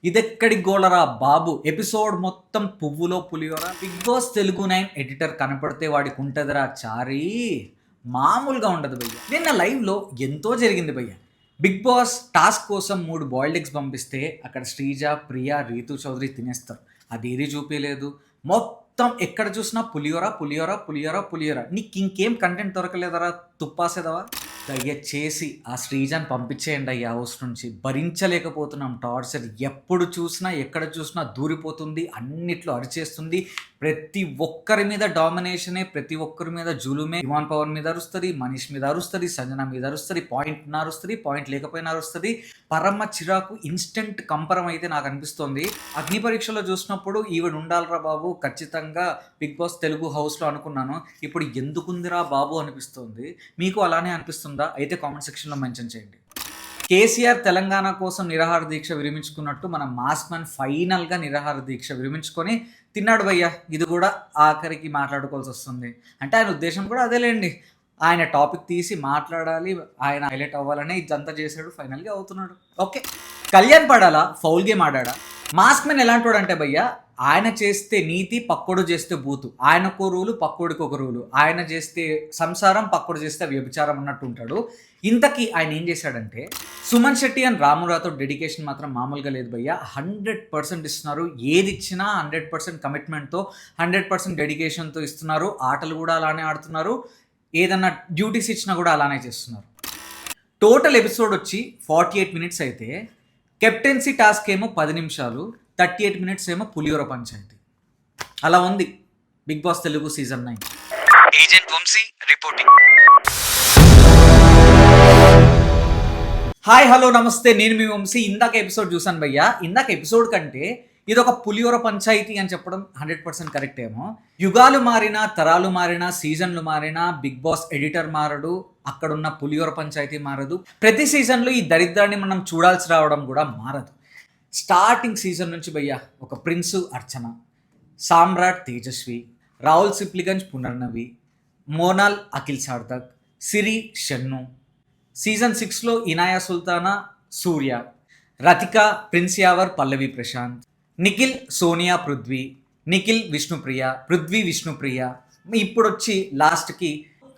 ఇదెక్కడి గోళరా బాబు ఎపిసోడ్ మొత్తం పువ్వులో పులిహోర. బిగ్ బాస్ తెలుగు 9 ఎడిటర్ కనపడితే వాడికి ఉంటదిరా చారీ, మామూలుగా ఉండదు భయ్య. నిన్న లైవ్లో ఎంతో జరిగింది భయ్య. బిగ్ బాస్ టాస్క్ కోసం 3 బాయిల్డ్ ఎగ్స్ పంపిస్తే అక్కడ శ్రీజ, ప్రియా, రీతు చౌదరి తినేస్తారు. అదేది చూపించలేదు. మొత్తం ఎక్కడ చూసినా పులిహోర పులిహోర పులిహోర పులిహోర. నీకు ఇంకేం కంటెంట్ దొరకలేదరా తుప్పాసేదవా? దయచేసి ఆ శ్రీజాని పంపించేయండి అయ్యా హౌస్ నుంచి. భరించలేకపోతున్నాం టార్చర్. ఎప్పుడు చూసినా ఎక్కడ చూసినా దూరిపోతుంది, అన్నిట్లో అరిచేస్తుంది. ప్రతి ఒక్కరి మీద డామినేషనే, ప్రతి ఒక్కరి మీద జులుమే. ఇమాన్ పవన్ మీద అరుస్తుంది, మనీష్ మీద అరుస్తుంది, సంజన మీద అరుస్తుంది, పాయింట్ అరుస్తుంది, పాయింట్ లేకపోయినా అరుస్తుంది. పరమ చిరాకు, ఇన్స్టెంట్ కంపరం అయితే నాకు అనిపిస్తుంది. అగ్ని పరీక్షలో చూసినప్పుడు ఈవిడ ఉండాలరా బాబు ఖచ్చితంగా బిగ్ బాస్ తెలుగు హౌస్లో అనుకున్నాను. ఇప్పుడు ఎందుకుందిరా బాబు అనిపిస్తుంది. మీకు అలానే అనిపిస్తుందా? అయితే కామెంట్ సెక్షన్లో మెన్షన్ చేయండి. కేసీఆర్ తెలంగాణ కోసం నిరాహార దీక్ష విరమించుకున్నట్టు మన మాస్ మ్యాన్ ఫైనల్గా నిరాహార దీక్ష విరమించుకొని తిన్నాడు భయ్య. ఇది కూడా ఆఖరికి మాట్లాడుకోవాల్సి వస్తుంది. అంటే ఆయన ఉద్దేశం కూడా అదేలేండి. ఆయన టాపిక్ తీసి మాట్లాడాలి, ఆయన హైలైట్ అవ్వాలని ఇదంతా చేశాడు. ఫైనల్గా అవుతున్నాడు. ఓకే, కళ్యాణ్ పడాలా ఫౌల్ గేమ్ ఆడాడా? మాస్క్ మ్యాన్ ఎలాంటి వాడు అంటే భయ్య, ఆయన చేస్తే నీతి, పక్కోడు చేస్తే బూతు. ఆయనకు రూలు, పక్కోడికి ఒక రూలు. ఆయన చేస్తే సంసారం, పక్కోడు చేస్తే వ్యభిచారం అన్నట్టు ఉంటాడు. ఇంతకీ ఆయన ఏం చేశాడంటే, సుమన్ శెట్టి అండ్ రామురాతో డెడికేషన్ మాత్రం మామూలుగా లేదు భయ్య. 100% ఇస్తున్నారు. ఏది ఇచ్చినా 100% కమిట్మెంట్తో, 100% డెడికేషన్తో ఇస్తున్నారు. ఆటలు కూడా అలానే ఆడుతున్నారు. ఏదన్నా డ్యూటీస్ ఇచ్చినా కూడా అలానే చేస్తున్నారు. టోటల్ ఎపిసోడ్ వచ్చి 48 మినిట్స్ అయితే కెప్టెన్సీ టాస్క్ ఏమో 10 నిమిషాలు, 38 మినిట్స్ ఏమో పులిహోర పంచాయతీ. అలా ఉంది Bigg Boss Telugu season 9. Agent Vamsi reporting. Hi hello నమస్తే, నేను మీ వంశీ. ఇందాక ఎపిసోడ్ చూసాను భయ్యా. ఇందాక ఎపిసోడ్ కంటే ఇది ఒక పులిహోర పంచాయతీ అని చెప్పడం 100% కరెక్ట్ ఏమో. యుగాలు మారినా, తరాలు మారినా, సీజన్లు మారినా, బిగ్ బాస్ ఎడిటర్ మారడు, అక్కడున్న పులిహోర పంచాయతీ మారదు. ప్రతి సీజన్లో ఈ దరిద్రాన్ని మనం చూడాల్సి రావడం కూడా మారదు. స్టార్టింగ్ సీజన్ నుంచి భయ్యా ఒక ప్రిన్సు అర్చన, సామ్రాట్ తేజస్వి, రాహుల్ సిప్లిగంజ్ పునర్నవి, మోనాల్ అఖిల్ సార్థక్, సిరి షన్ను, సీజన్ 6లో ఇనాయా సుల్తానా సూర్య, రతిక ప్రిన్స్ యావర్ పల్లవి ప్రశాంత్, నిఖిల్ సోనియా పృథ్వీ, నిఖిల్ విష్ణుప్రియ, పృథ్వీ విష్ణుప్రియ, ఇప్పుడు వచ్చి లాస్ట్కి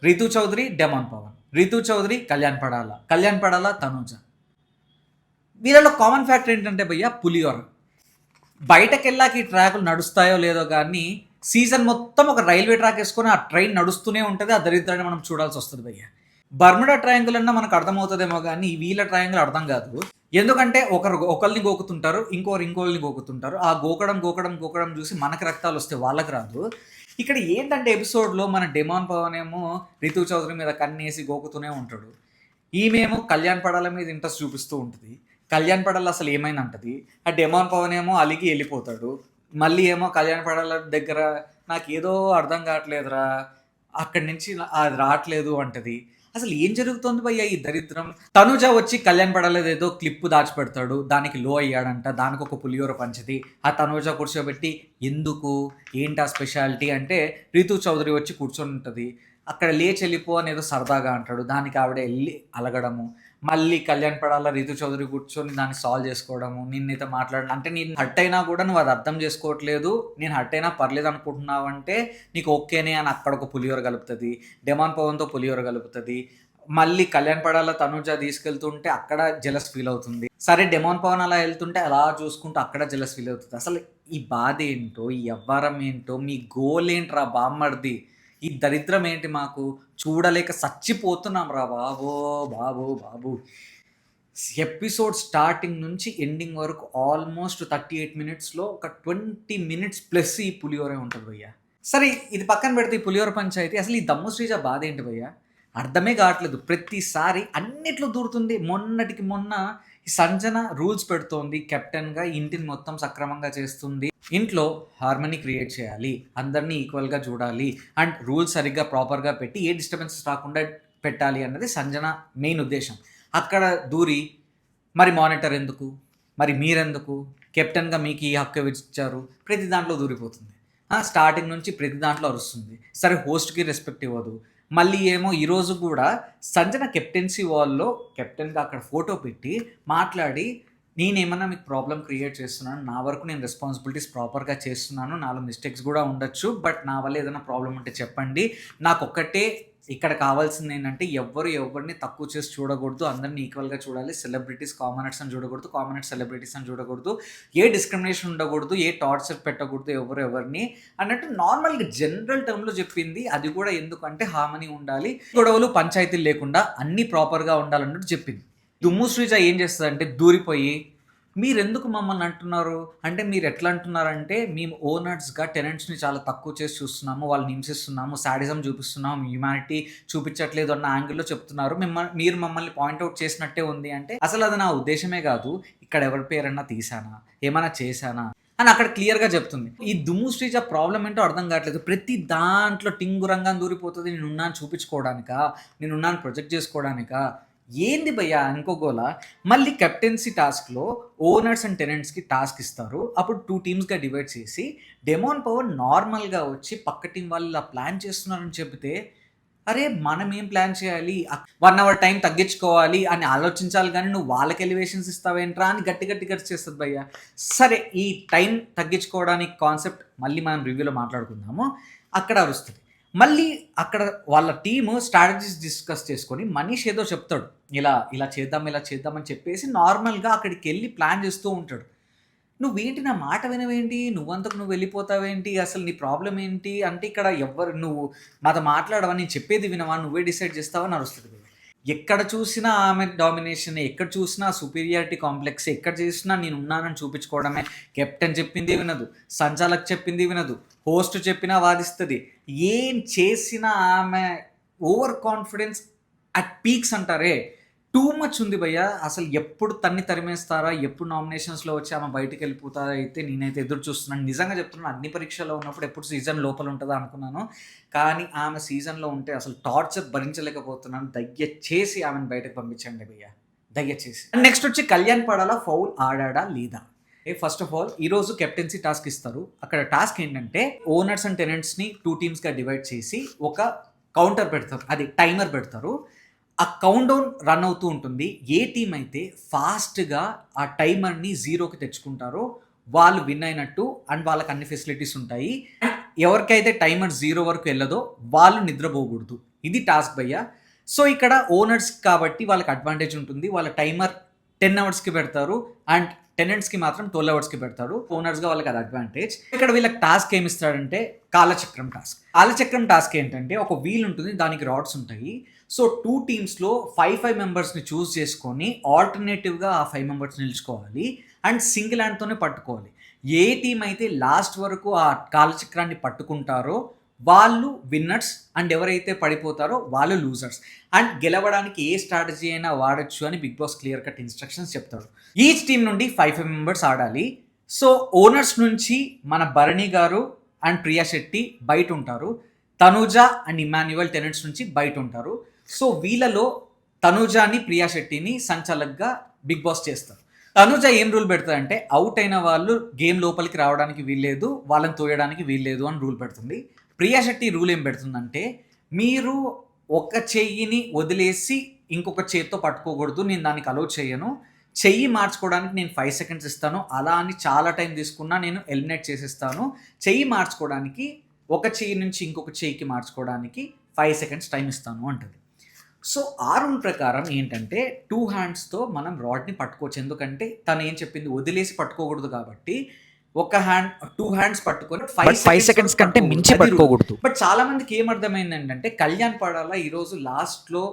రితు చౌదరి డెమాన్ పవన్, రితు చౌదరి కళ్యాణ్ పడాల తనూజ. వీళ్ళలో కామన్ ఫ్యాక్టర్ ఏంటంటే భయ్య పులిహోర. బయటకెళ్ళాక ఈ ట్రాకులు నడుస్తాయో లేదో కానీ సీజన్ మొత్తం ఒక రైల్వే ట్రాక్ వేసుకొని ఆ ట్రైన్ నడుస్తూనే ఉంటుంది. ఆ దరిద్రాన్ని మనం చూడాల్సి వస్తుంది భయ్య. బర్ముడా ట్రయాంగిల్ అన్నా మనకు అర్థమవుతుందేమో కానీ వీళ్ళ ట్రయాంగిల్ అర్థం కాదు. ఎందుకంటే ఒకరిని గోకుతుంటారు, ఇంకోరిని గోకుతుంటారు. ఆ గోకడం చూసి మనకు రక్తాలు వస్తే వాళ్ళకి రాదు. ఇక్కడ ఏంటంటే ఎపిసోడ్లో మన డెమాన్ పవన్ ఏమో రితు చౌదరి మీద కన్నేసి గోకుతూనే ఉంటాడు. ఈమెమో కళ్యాణ్ పడాల మీద ఇంట్రెస్ట్ చూపిస్తూ ఉంటుంది. కళ్యాణ్ పడాల అసలు ఏమైందంటది. ఆ డెమాన్ పవన్ ఏమో అలిగి వెళ్ళిపోతాడు. మళ్ళీ ఏమో కళ్యాణ్ పడాల దగ్గర నాకు ఏదో అర్థం కావట్లేదురా, అక్కడి నుంచి అది రావట్లేదు అంటది. అసలు ఏం జరుగుతుంది భయ్య ఈ దరిద్రం? తనుజ వచ్చి కళ్యాణ్ పడలేదు ఏదో క్లిప్ దాచిపెడతాడు, దానికి లో అయ్యాడంట, దానికి ఒక పులిహోర పంచది. ఆ తనుజ కూర్చోబెట్టి ఎందుకు ఏంటి ఆ స్పెషాలిటీ అంటే రితు చౌదరి వచ్చి కూర్చొని ఉంటుంది. అక్కడ లేచి వెళ్ళిపో అని ఏదో సరదాగా అంటాడు. దానికి ఆవిడ వెళ్ళి అలగడము, మళ్ళీ కళ్యాణ్ పడాల రితు చౌదరి కూర్చొని దాన్ని సాల్వ్ చేసుకోవడము. నిన్నైతే మాట్లాడడం అంటే నేను హర్ట్ అయినా కూడా నువ్వు అది అర్థం చేసుకోవట్లేదు, నేను హర్ట్ అయినా పర్లేదు అనుకుంటున్నావు అంటే నీకు ఓకేనే అని అక్కడ ఒక పులిహోర కలుపుతుంది. డెమాన్ పవన్తో పులిహోర కలుపుతుంది. మళ్ళీ కళ్యాణ్ పడాల తనుజ తీసుకెళ్తుంటే అక్కడ జెలస్ ఫీల్ అవుతుంది. సరే డెమాన్ పవన్ అలా వెళ్తుంటే అలా చూసుకుంటూ అక్కడ జెలస్ ఫీల్ అవుతుంది. అసలు ఈ బాధ ఏంటో, ఈ వ్యవహారం ఏంటో, మీ గోల్ ఏంట్రా బామ్మర్ది? ఈ దరిద్రం ఏంటి? మాకు చూడలేక చచ్చిపోతున్నాం రా బాబు. ఎపిసోడ్ స్టార్టింగ్ నుంచి ఎండింగ్ వరకు ఆల్మోస్ట్ 38 మినిట్స్లో ఒక 20 మినిట్స్ ప్లస్ ఈ పులిహోరే ఉంటుంది భయ్య. సరే ఇది పక్కన పెడితే ఈ పులిహోర పంచాయతీ, అసలు ఈ దమ్ము శ్రీజ బాధ ఏంటి భయ్య? అర్థమే కావట్లేదు. ప్రతిసారి అన్నిట్లో దూరుతుంది. మొన్నటికి మొన్న ఈ సంజన రూల్స్ పెడుతోంది కెప్టెన్గా, ఇంటిని మొత్తం సక్రమంగా చేస్తుంది, ఇంట్లో హార్మనీ క్రియేట్ చేయాలి, అందరినీ ఈక్వల్గా చూడాలి అండ్ రూల్స్ సరిగ్గా ప్రాపర్గా పెట్టి ఏ డిస్టర్బెన్సెస్ రాకుండా పెట్టాలి అన్నది సంజన మెయిన్ ఉద్దేశం. అక్కడ దూరి మరి మానిటర్ ఎందుకు, మరి మీరెందుకు, కెప్టెన్గా మీకు ఈ హక్కు ఇచ్చారు, ప్రతి దాంట్లో దూరిపోతుంది. స్టార్టింగ్ నుంచి ప్రతి దాంట్లో అరుస్తుంది. సరే హోస్ట్కి రెస్పెక్ట్ ఇవ్వదు. మళ్ళీ ఏమో ఈరోజు కూడా సంజన కెప్టెన్సీ వాల్లో కెప్టెన్గా అక్కడ ఫోటో పెట్టి మాట్లాడి నేనేమన్నా మీకు ప్రాబ్లమ్ క్రియేట్ చేస్తున్నాను, నా వరకు నేను రెస్పాన్సిబిలిటీస్ ప్రాపర్గా చేస్తున్నాను, నాలో మిస్టేక్స్ కూడా ఉండొచ్చు, బట్ నా వల్ల ఏదైనా ప్రాబ్లం ఉంటే చెప్పండి. నాకొక్కటే ఇక్కడ కావాల్సింది ఏంటంటే ఎవరిని తక్కువ చేసి చూడకూడదు, అందరినీ ఈక్వల్గా చూడాలి. సెలబ్రిటీస్ కామనర్స్ అని చూడకూడదు, కామనర్స్ సెలబ్రిటీస్ అని చూడకూడదు, ఏ డిస్క్రిమినేషన్ ఉండకూడదు, ఏ టార్చర్ పెట్టకూడదు ఎవరిని అన్నట్టు నార్మల్గా జనరల్ టర్మ్లో చెప్పింది. అది కూడా ఎందుకంటే హామనీ ఉండాలి, గొడవలు పంచాయతీలు లేకుండా అన్నీ ప్రాపర్గా ఉండాలన్నట్టు చెప్పింది. దుమ్ము శ్రీజ ఏం చేస్తుందంటే దూరిపోయి మీరెందుకు మమ్మల్ని అంటున్నారు అంటే, మీరు ఎట్లా అంటున్నారంటే మేము ఓనర్స్గా టెనెంట్స్ని చాలా తక్కువ చేసి చూస్తున్నాము, వాళ్ళని హింసిస్తున్నాము, సాడిజం చూపిస్తున్నాము, హ్యుమానిటీ చూపించట్లేదు అన్న యాంగిల్లో చెప్తున్నారు, మీరు మమ్మల్ని పాయింట్అవుట్ చేసినట్టే ఉంది అంటే, అసలు అది నా ఉద్దేశమే కాదు, ఇక్కడ ఎవరి పేరన్నా తీసానా, ఏమైనా చేశానా అని అక్కడ క్లియర్గా చెప్తుంది. ఈ దుమ్ము శ్రీజ ప్రాబ్లం ఏంటో అర్థం కావట్లేదు. ప్రతి దాంట్లో టింగురంగా దూరిపోతుంది. నేనున్నాను చూపించుకోవడానికా, నేనున్నాను ప్రొజెక్ట్ చేసుకోవడానికా, ఏంది భయ్యా ఇంకోగోలా. మళ్ళీ కెప్టెన్సీ టాస్క్లో ఓనర్స్ అండ్ టెనెంట్స్కి టాస్క్ ఇస్తారు. అప్పుడు 2 టీమ్స్గా డివైడ్ చేసి డెమోన్ పవర్ నార్మల్గా వచ్చి పక్క టీం వాళ్ళు ఇలా ప్లాన్ చేస్తున్నారని చెబితే, అరే మనం ఏం ప్లాన్ చేయాలి, 1 అవర్ టైం తగ్గించుకోవాలి అని ఆలోచించాలి, కానీ నువ్వు వాళ్ళకి ఎలివేషన్స్ ఇస్తావేంట్రా అని గట్టి చేస్తుంది భయ్యా. సరే, ఈ టైం తగ్గించుకోవడానికి కాన్సెప్ట్ మళ్ళీ మనం రివ్యూలో మాట్లాడుకుందాము. అక్కడ అరుస్తుంది. మళ్ళీ అక్కడ వాళ్ళ టీము స్ట్రాటజీస్ డిస్కస్ చేసుకొని మనీష్ ఏదో చెప్తాడు, ఇలా చేద్దామని చెప్పేసి నార్మల్గా అక్కడికి వెళ్ళి ప్లాన్ చేస్తూ ఉంటాడు. నువ్వేంటి నా మాట వినవేంటి, నువ్వంతకు నువ్వు వెళ్ళిపోతావేంటి, అసలు నీ ప్రాబ్లం ఏంటి అంటే, ఇక్కడ నువ్వు నాతో మాట్లాడవా, నేను చెప్పేది వినవా, నువ్వే డిసైడ్ చేస్తావా అని అరుస్తుంది. ఎక్కడ చూసినా ఆమె డామినేషన్, ఎక్కడ చూసినా సుపీరియారిటీ కాంప్లెక్స్, ఎక్కడ చూసినా నేను ఉన్నానని చూపించుకోవడమే. కెప్టెన్ చెప్పింది వినదు, సంచాలక్ చెప్పింది వినదు, హోస్ట్ చెప్పినా వాదిస్తుంది. ఏం చేసినా ఆమె ఓవర్ కాన్ఫిడెన్స్ అట్ పీక్స్ అంటారే, టూ మచ్ ఉంది భయ్య. అసలు ఎప్పుడు తరిమేస్తారా, ఎప్పుడు నామినేషన్స్లో వచ్చి ఆమె బయటకు వెళ్ళిపోతారా అయితే నేనైతే ఎదురు చూస్తున్నాను. నిజంగా చెప్తున్నాను, అన్ని పరీక్షల్లో ఉన్నప్పుడు ఎప్పుడు సీజన్ లోపల ఉంటుందా అనుకున్నాను, కానీ ఆమె సీజన్లో ఉంటే అసలు టార్చర్ భరించలేకపోతున్నాను. దయచేసి ఆమెను బయటకు పంపించండి భయ్య, దయచేసి. నెక్స్ట్ వచ్చి కళ్యాణ్ పడాలా ఫౌల్ ఆడా లేదా. ఫస్ట్ ఆఫ్ ఆల్ ఈరోజు కెప్టెన్సీ టాస్క్ ఇస్తారు. అక్కడ టాస్క్ ఏంటంటే ఓనర్స్ అండ్ టెనెంట్స్ని 2 టీమ్స్గా డివైడ్ చేసి ఒక కౌంటర్ పెడతారు, అది టైమర్ పెడతారు. ఆ కౌంట్ డౌన్ రన్ అవుతూ ఉంటుంది. ఏ టీం అయితే ఫాస్ట్గా ఆ టైమర్ని 0కి తెచ్చుకుంటారో వాళ్ళు విన్ అయినట్టు, అండ్ వాళ్ళకి అన్ని ఫెసిలిటీస్ ఉంటాయి. ఎవరికైతే టైమర్ 0 వరకు వెళ్ళదో వాళ్ళు నిద్రపోకూడదు. ఇది టాస్క్ భయ్య. సో ఇక్కడ ఓనర్స్ కాబట్టి వాళ్ళకి అడ్వాంటేజ్ ఉంటుంది. వాళ్ళ టైమర్ 10 అవర్స్కి పెడతారు, అండ్ టెనెంట్స్కి మాత్రం 12 అవర్స్కి పెడతాడు. ఓనర్స్గా వాళ్ళకి అది అడ్వాంటేజ్. ఇక్కడ వీళ్ళకి టాస్క్ ఏమి ఇస్తాడంటే కాలచక్రం టాస్క్. కాలచక్రం టాస్క్ ఏంటంటే, ఒక వీల్ ఉంటుంది, దానికి రాడ్స్ ఉంటాయి. సో 2 టీమ్స్లో 5 మెంబర్స్ని చూస్ చేసుకొని ఆల్టర్నేటివ్గా ఆ 5 మెంబర్స్ నిలుచుకోవాలి, అండ్ సింగిల్ హ్యాండ్తోనే పట్టుకోవాలి. ఏ టీం అయితే లాస్ట్ వరకు ఆ కాలచక్రాన్ని పట్టుకుంటారో వాళ్ళు విన్నర్స్, అండ్ ఎవరైతే పడిపోతారో వాళ్ళు లూజర్స్. అండ్ గెలవడానికి ఏ స్ట్రాటజీ అయినా వాడచ్చు అని Bigg Boss clear cut instructions చెప్తాడు. ఈచ్ టీం నుండి 5 మెంబర్స్ ఆడాలి. సో ఓనర్స్ నుంచి మన భరణి గారు అండ్ ప్రియా శెట్టి బయట ఉంటారు. తనూజ అండ్ ఇమాన్యువల్ టెనెంట్స్ నుంచి బయట ఉంటారు. సో వీళ్ళలో తనూజాని, ప్రియా శెట్టిని సంచాలక్గా బిగ్ బాస్ చేస్తారు. తనూజ ఏం రూల్ పెడతారంటే, అవుట్ అయిన వాళ్ళు గేమ్ లోపలికి రావడానికి వీల్లేదు, వాళ్ళని తోయడానికి వీల్లేదు అని రూల్ పెడుతుంది. ప్రియా శెట్టి రూల్ ఏం పెడుతుందంటే, మీరు ఒక చెయ్యిని వదిలేసి ఇంకొక చేత్తో పట్టుకోకూడదు, నేను దానికి అలౌ చేయను, చెయ్యి మార్చుకోవడానికి నేను 5 సెకండ్స్ ఇస్తాను, అలా అని చాలా టైం తీసుకున్నా నేను ఎలిమినేట్ చేసేస్తాను. చెయ్యి మార్చుకోవడానికి, ఒక చెయ్యి నుంచి ఇంకొక చెయ్యికి మార్చుకోవడానికి 5 సెకండ్స్ టైం ఇస్తాను అంటుంది. సో ఆ రూల్ ప్రకారం ఏంటంటే 2 హ్యాండ్స్తో మనం రాడ్ని పట్టుకోవచ్చు. ఎందుకంటే తను ఏం చెప్పింది, వదిలేసి పట్టుకోకూడదు కాబట్టి 2 హ్యాండ్స్ పట్టుకొని 5 సెకండ్స్ కంటే మించి పట్టుకోకూడదు. బట్ చాలా మందికి ఏమర్థమైంది ఏంటంటే, కళ్యాణ్ పడాలా ఈరోజు లాస్ట్లో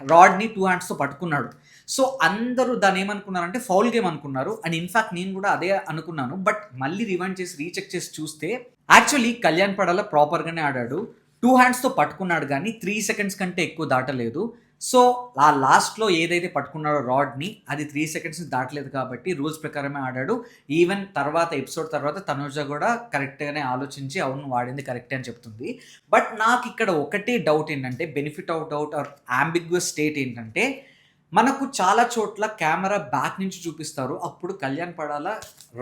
రాడ్ని 2 హ్యాండ్స్తో పట్టుకున్నాడు. సో అందరూ దాన్ని ఏమనుకున్నారంటే ఫౌల్ గేమ్ అనుకున్నారు. అండ్ ఇన్ఫాక్ట్ నేను కూడా అదే అనుకున్నాను. బట్ మళ్ళీ రివైండ్ చేసి రీచెక్ చేసి చూస్తే యాక్చువల్లీ కళ్యాణ్ పడాలా ప్రాపర్గానే ఆడాడు. 2 హ్యాండ్స్తో పట్టుకున్నాడు, కానీ 3 సెకండ్స్ కంటే ఎక్కువ దాటలేదు. సో ఆ లాస్ట్లో ఏదైతే పట్టుకున్నాడో రాడ్ని, అది 3 సెకండ్స్ దాటలేదు కాబట్టి రూల్స్ ప్రకారమే ఆడాడు. ఈవెన్ ఎపిసోడ్ తర్వాత తనుజ కూడా కరెక్ట్గానే ఆలోచించి అవును వాడింది కరెక్టే అని చెప్తుంది. బట్ నాకు ఇక్కడ ఒకటే డౌట్ ఏంటంటే, benefit of doubt are ambiguous state ఏంటంటే, మనకు చాలా చోట్ల కెమెరా బ్యాక్ నుంచి చూపిస్తారు, అప్పుడు కళ్యాణ్ పడాలా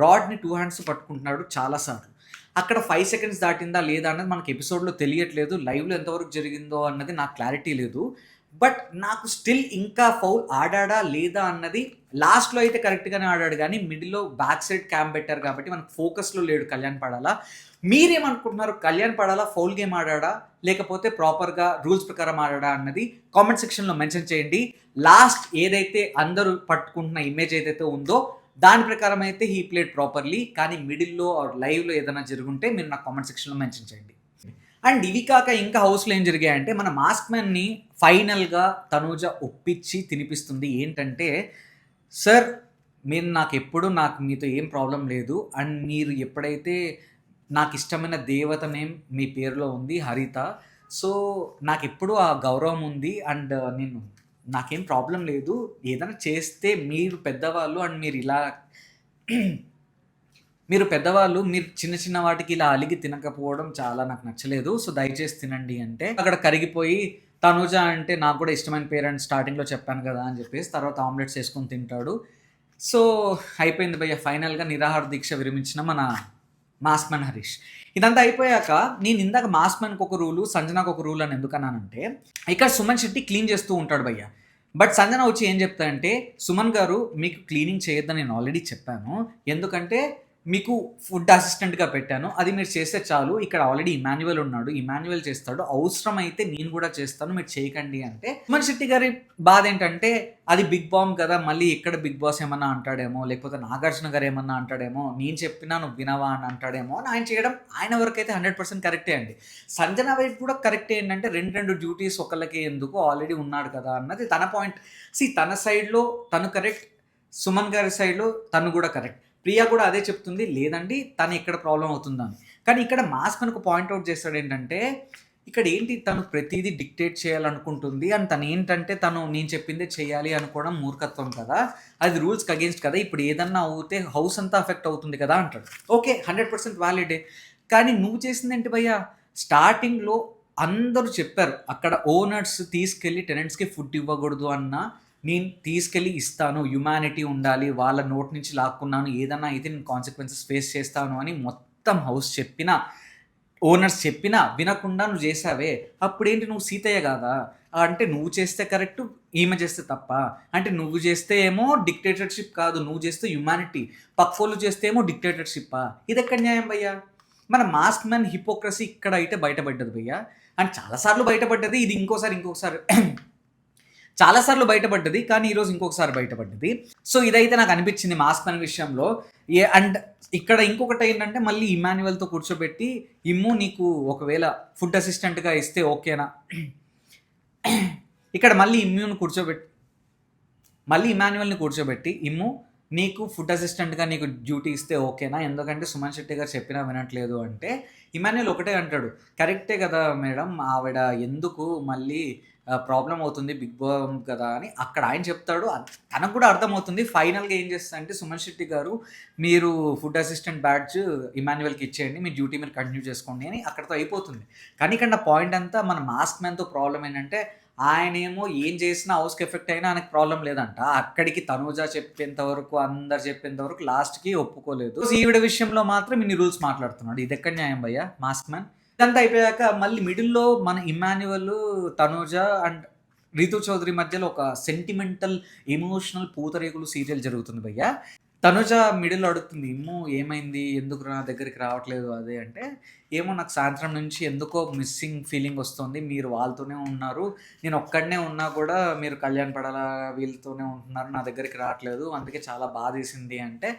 రాడ్ని 2 హ్యాండ్స్ పట్టుకుంటున్నాడు చాలాసార్లు. అక్కడ 5 సెకండ్స్ దాటిందా లేదా అన్నది మనకి ఎపిసోడ్లో తెలియట్లేదు. లైవ్లో ఎంతవరకు జరిగిందో అన్నది నాకు క్లారిటీ లేదు. బట్ నాకు స్టిల్ ఇంకా ఫౌల్ ఆడాడా లేదా అన్నది లాస్ట్లో అయితే కరెక్ట్గానే ఆడాడు, కానీ మిడిల్లో బ్యాక్ సైడ్ క్యాంప్ పెట్టారు కాబట్టి మనకు ఫోకస్లో లేడు కళ్యాణ్ పడాలా. మీరేమనుకుంటున్నారు, కళ్యాణ్ పడాలా ఫౌల్ గేమ్ ఆడాడా లేకపోతే ప్రాపర్గా రూల్స్ ప్రకారం ఆడాడా అన్నది కామెంట్ సెక్షన్లో మెన్షన్ చేయండి. లాస్ట్ ఏదైతే అందరూ పట్టుకుంటున్న ఇమేజ్ ఏదైతే ఉందో దాని ప్రకారం అయితే హీ ప్లేడ్ ప్రాపర్లీ, కానీ మిడిల్లో ఆర్ లైవ్లో ఏదైనా జరుగుంటే మీరు నాకు కామెంట్ సెక్షన్లో మెన్షన్ చేయండి. అండ్ ఇవి కాక ఇంకా హౌస్లో ఏం జరిగాయంటే, మన మాస్క్ మ్యాన్ని ఫైనల్గా తనూజ ఒప్పించి తినిపిస్తుంది. ఏంటంటే, సార్ మీరు నాకు మీతో ఏం ప్రాబ్లం లేదు, అండ్ మీరు ఎప్పుడైతే నాకు ఇష్టమైన దేవత నేమ్ మీ పేరులో ఉంది హరిత, సో నాకు ఎప్పుడు ఆ గౌరవం ఉంది, అండ్ నాకేం ప్రాబ్లం లేదు, ఏదైనా చేస్తే మీరు పెద్దవాళ్ళు అండ్ మీరు పెద్దవాళ్ళు, మీరు చిన్న చిన్న వాటికి ఇలా అలిగి తినకపోవడం చాలా నాకు నచ్చలేదు, సో దయచేసి తినండి అంటే అక్కడ కరిగిపోయి తనూజ అంటే నాకు కూడా ఇష్టమైన పేరెంట్స్ స్టార్టింగ్లో చెప్పాను కదా అని చెప్పేసి తర్వాత ఆమ్లెట్స్ వేసుకొని తింటాడు. సో అయిపోయింది భయ్య, ఫైనల్గా నిరాహార దీక్ష విరమించిన మన మాస్క్ మ్యాన్ హరీష్. ఇదంతా అయిపోయాక నేను ఇందాక మాస్క్ మ్యాన్కి ఒక రూలు సంజనాకు ఒక రూల్ అని ఎందుకన్నానంటే, ఇక్కడ సుమన్ శెట్టి క్లీన్ చేస్తూ ఉంటాడు భయ్య, బట్ సంజన వచ్చి ఏం చెప్తాయంటే, సుమన్ గారు మీకు క్లీనింగ్ చేయొద్దని నేను ఆల్రెడీ చెప్పాను, ఎందుకంటే మీకు ఫుడ్ అసిస్టెంట్గా పెట్టాను, అది మీరు చేస్తే చాలు, ఇక్కడ ఆల్రెడీ ఇమాన్యువల్ ఉన్నాడు, ఇమాన్యువల్ చేస్తాడు, అవసరం అయితే నేను కూడా చేస్తాను, మీరు చేయకండి అంటే. సుమన్ శెట్టి గారి బాధ ఏంటంటే, అది బిగ్ బామ్ కదా, మళ్ళీ ఎక్కడ బిగ్ బాస్ ఏమన్నా అంటాడేమో, లేకపోతే నాగార్జున గారు ఏమన్నా అంటాడేమో, నేను చెప్పినా నువ్వు వినవా అని అంటాడేమో అని ఆయన చేయడం ఆయన వరకైతే 100% కరెక్టే అండి. సంజన వైపు కూడా కరెక్టే ఏంటంటే, రెండు డ్యూటీస్ ఒకళ్ళకి ఎందుకు, ఆల్రెడీ ఉన్నాడు కదా అన్నది తన పాయింట్. తన సైడ్లో తను కరెక్ట్, సుమన్ గారి సైడ్లో తను కూడా కరెక్ట్, ప్రియా కూడా అదే చెప్తుంది, లేదండి తను ఎక్కడ ప్రాబ్లం అవుతుందని. కానీ ఇక్కడ మాస్క్ మనకు పాయింట్అవుట్ చేస్తాడు ఏంటంటే, ఇక్కడ ఏంటి తను ప్రతిదీ డిక్టేట్ చేయాలనుకుంటుంది అని, తను ఏంటంటే నేను చెప్పిందే చేయాలి అనుకోవడం మూర్ఖత్వం కదా, అది రూల్స్కి అగేన్స్ట్ కదా, ఇప్పుడు ఏదన్నా అవుతే హౌస్ అంతా అఫెక్ట్ అవుతుంది కదా అంటాడు. ఓకే 100% వ్యాలిడే, కానీ నువ్వు చేసింది ఏంటి భయ్యా, స్టార్టింగ్లో అందరూ చెప్పారు అక్కడ ఓనర్స్ తీసుకెళ్ళి టెనెంట్స్కి ఫుడ్ ఇవ్వకూడదు అన్న, నేను తీసుకెళ్ళి ఇస్తాను, హ్యుమానిటీ ఉండాలి, వాళ్ళ నోట్ నుంచి లాక్కున్నాను, ఏదన్నా అయితే నేను కాన్సిక్వెన్సెస్ ఫేస్ చేస్తాను అని మొత్తం హౌస్ చెప్పినా, ఓనర్స్ చెప్పినా వినకుండా నువ్వు చేసావే, అప్పుడేంటి నువ్వు సీతయ్య కాదా అంటే, నువ్వు చేస్తే కరెక్ట్ ఈమె చేస్తే తప్ప అంటే, నువ్వు చేస్తే ఏమో డిక్టేటర్షిప్ కాదు, నువ్వు చేస్తే హ్యుమానిటీ, పక్కోళ్ళు చేస్తే ఏమో డిక్టేటర్షిప్పా, ఇది ఎక్కడ న్యాయం భయ్యా. మన మాస్క్ మ్యాన్ హిపోక్రసీ ఇక్కడ అయితే బయటపడ్డది భయ్యా, అండ్ చాలాసార్లు బయటపడ్డది, ఇది ఇంకోసారి చాలాసార్లు బయటపడ్డది, కానీ ఈరోజు ఇంకొకసారి బయటపడ్డది. సో ఇదైతే నాకు అనిపించింది మాస్క్ మ్యాన్ విషయంలో. అండ్ ఇక్కడ ఇంకొకటి ఏంటంటే, మళ్ళీ ఇమాన్యువల్తో కూర్చోబెట్టి, ఇమ్ము నీకు ఒకవేళ ఫుడ్ అసిస్టెంట్గా ఇస్తే ఓకేనా, ఇక్కడ మళ్ళీ ఇమాన్యువల్ని కూర్చోబెట్టి, ఇమ్ము నీకు ఫుడ్ అసిస్టెంట్గా నీకు డ్యూటీ ఇస్తే ఓకేనా, ఎందుకంటే సుమన్ శెట్టి గారు చెప్పినా వినట్లేదు అంటే, ఇమాన్యువల్ ఒకటే అంటాడు, కరెక్టే కదా మేడం, ఆవిడ ఎందుకు మళ్ళీ ప్రాబ్లం అవుతుంది బిగ్ బామ్ కదా అని అక్కడ ఆయన చెప్తాడు. తనకు కూడా అర్థమవుతుంది. ఫైనల్గా ఏం చేస్తారంటే, సుమన్ శెట్టి గారు మీరు ఫుడ్ అసిస్టెంట్ బ్యాడ్జ్ ఇమాన్యువల్కి ఇచ్చేయండి, మీ డ్యూటీ మీరు కంటిన్యూ చేసుకోండి అని అక్కడితో అయిపోతుంది. కానీ ఇక్కడ పాయింట్ అంతా మన మాస్క్ మ్యాన్తో ప్రాబ్లం ఏంటంటే, ఆయన ఏమో ఏం చేసినా హౌస్కి ఎఫెక్ట్ అయినా ఆయనకు ప్రాబ్లం లేదంట, అక్కడికి తనూజ చెప్పేంత వరకు, అందరు చెప్పేంత వరకు లాస్ట్కి ఒప్పుకోలేదు. ఈవిడ విషయంలో మాత్రం ఇన్ని రూల్స్ మాట్లాడుతున్నాడు, ఇది ఎక్కడ న్యాయం భయ్యా మాస్క్ మ్యాన్. ఇదంతా అయిపోయాక మళ్ళీ మిడిల్లో మన ఇమాన్యువల్, తనూజ అండ్ రీతు చౌదరి మధ్యలో ఒక సెంటిమెంటల్ ఎమోషనల్ పూతరేకులు సీరియల్ జరుగుతుంది భయ్య. తనుజ మిడిల్ అడుగుతుంది, ఇమ్ము ఏమైంది, ఎందుకు నా దగ్గరికి రావట్లేదు అదే అంటే, ఏమో నాకు సాయంత్రం నుంచి ఎందుకో మిస్సింగ్ ఫీలింగ్ వస్తుంది, మీరు వాళ్ళతోనే ఉన్నారు, నేను ఒక్కడనే ఉన్నా కూడా మీరు కళ్యాణ్ పడాల వీళ్ళతోనే ఉంటున్నారు, నా దగ్గరికి రావట్లేదు, అందుకే చాలా బాధేసింది అంటే,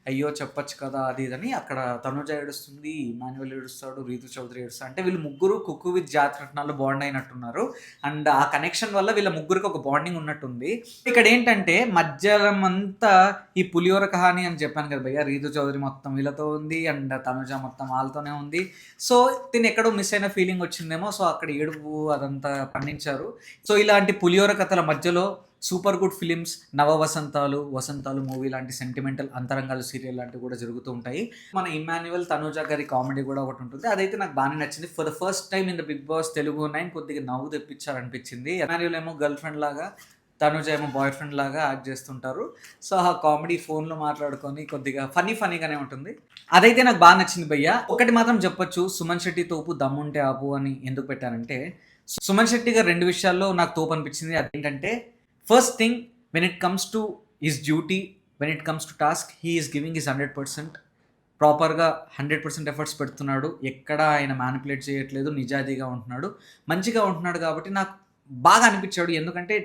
అయ్యో చెప్పొచ్చు కదా అది ఇదని. అక్కడ తనుజ ఏడుస్తుంది, ఇమాన్యువల్ ఏడుస్తాడు, రీతు చౌదరి ఏడుస్తాడు. అంటే వీళ్ళు ముగ్గురు కుక్కు విత్ జాతరత్నాల్లో బాండ్ అయినట్టున్నారు, అండ్ ఆ కనెక్షన్ వల్ల వీళ్ళ ముగ్గురికి ఒక బాండింగ్ ఉన్నట్టుంది. ఇక్కడ ఏంటంటే మధ్యాహ్నం అంతా ఈ పులిహోర కహాని అని చెప్పాను కదా భయ్య, రీతు చౌదరి మొత్తం వీళ్ళతో ఉంది అండ్ తనుజ మొత్తం వాళ్ళతోనే ఉంది. సో తిని ఎక్కడో మిస్ అయిన ఫీలింగ్ వచ్చిందేమో, సో అక్కడ ఏడుపు అదంతా పండించారు. సో ఇలాంటి పులిహోర కథల మధ్యలో సూపర్ గుడ్ ఫిలిమ్స్, నవ వసంతాలు మూవీ లాంటి సెంటిమెంటల్ అంతరంగాలు సీరియల్ లాంటివి కూడా జరుగుతూ ఉంటాయి. మన ఇమాన్యువల్ తనుజ గారి కామెడీ కూడా ఒకటి ఉంటుంది, అదైతే నాకు బాగానే నచ్చింది. For the first time in the Bigg Boss Telugu 9 కొద్దిగా నవ్వు తెప్పించారనిపించింది. ఇమాన్యువల్ ఏమో గర్ల్ ఫ్రెండ్ లాగా, తనుజ ఏమో బాయ్ ఫ్రెండ్ లాగా యాక్ట్ చేస్తుంటారు. సో ఆ కామెడీ ఫోన్లో మాట్లాడుకొని కొద్దిగా ఫన్నీగానే ఉంటుంది, అదైతే నాకు బాగా నచ్చింది భయ్య. ఒకటి మాత్రం చెప్పొచ్చు, సుమన్ శెట్టి తోపు దమ్ముంటే ఆపు అని ఎందుకు పెట్టానంటే, సుమన్ శెట్టి గారు 2 విషయాల్లో నాకు తోపు అనిపించింది. అదేంటంటే first thing, when it comes to his duty, when it comes to task, he is giving his 100%. ప్రాపర్గా 100% ఎఫర్ట్స్ పెడుతున్నాడు. ఎక్కడ ఆయన మ్యానిపులేట్ చేయట్లేదు, నిజాయితీగా ఉంటున్నాడు, మంచిగా ఉంటున్నాడు. కాబట్టి నాకు బాగా అనిపించాడు. ఎందుకంటే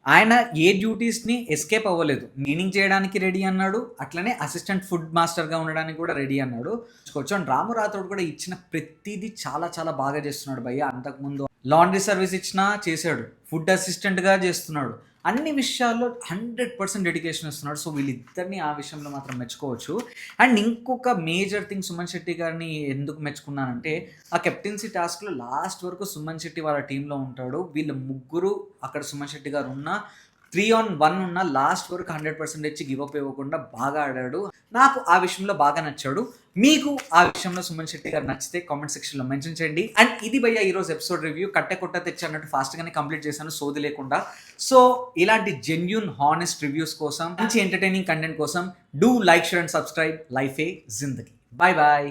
ఆయన ఏ డ్యూటీస్ని ఎస్కేప్ అవ్వలేదు. క్లీనింగ్ చేయడానికి రెడీ అన్నాడు, అట్లనే అసిస్టెంట్ ఫుడ్ మాస్టర్గా ఉండడానికి కూడా రెడీ అన్నాడు. కొంచెం రాము రాథోడ్ కూడా ఇచ్చిన ప్రతిదీ చాలా చాలా బాగా చేస్తున్నాడు భయ్య. అంతకుముందు లాండ్రీ సర్వీస్ ఇచ్చినా చేశాడు, ఫుడ్ అసిస్టెంట్గా చేస్తున్నాడు, అన్ని విషయాల్లో 100% డెడికేషన్ ఇస్తున్నాడు. సో వీళ్ళిద్దరిని ఆ విషయంలో మాత్రం మెచ్చుకోవచ్చు. అండ్ ఇంకొక మేజర్ థింగ్, సుమన్ శెట్టి గారిని ఎందుకు మెచ్చుకున్నానంటే, ఆ కెప్టెన్సీ టాస్క్లో లాస్ట్ వరకు సుమన్ శెట్టి వాళ్ళ టీంలో ఉంటాడు. వీళ్ళు ముగ్గురు అక్కడ సుమన్ శెట్టి గారు ఉన్న 3-on-1 ఉన్న లాస్ట్ వరకు 100% ఇచ్చి గివ్ అప్ ఇవ్వకుండా బాగా ఆడాడు. నాకు ఆ విషయంలో బాగా నచ్చాడు. మీకు ఆ విషయంలో సుమన్ శెట్టి గారు నచ్చితే కామెంట్ సెక్షన్లో మెన్షన్ చేయండి. అండ్ ఇది భయ్య ఈరోజు ఎపిసోడ్ రివ్యూ. కట్టె కొట్ట తెచ్చి అన్నట్టు ఫాస్ట్గానే కంప్లీట్ చేశాను, సోది లేకుండా. సో ఇలాంటి జెన్యూన్ హానెస్ట్ రివ్యూస్ కోసం, మంచి ఎంటర్టైనింగ్ కంటెంట్ కోసం do like, share and subscribe. లైఫే జిందగీ. Bye bye.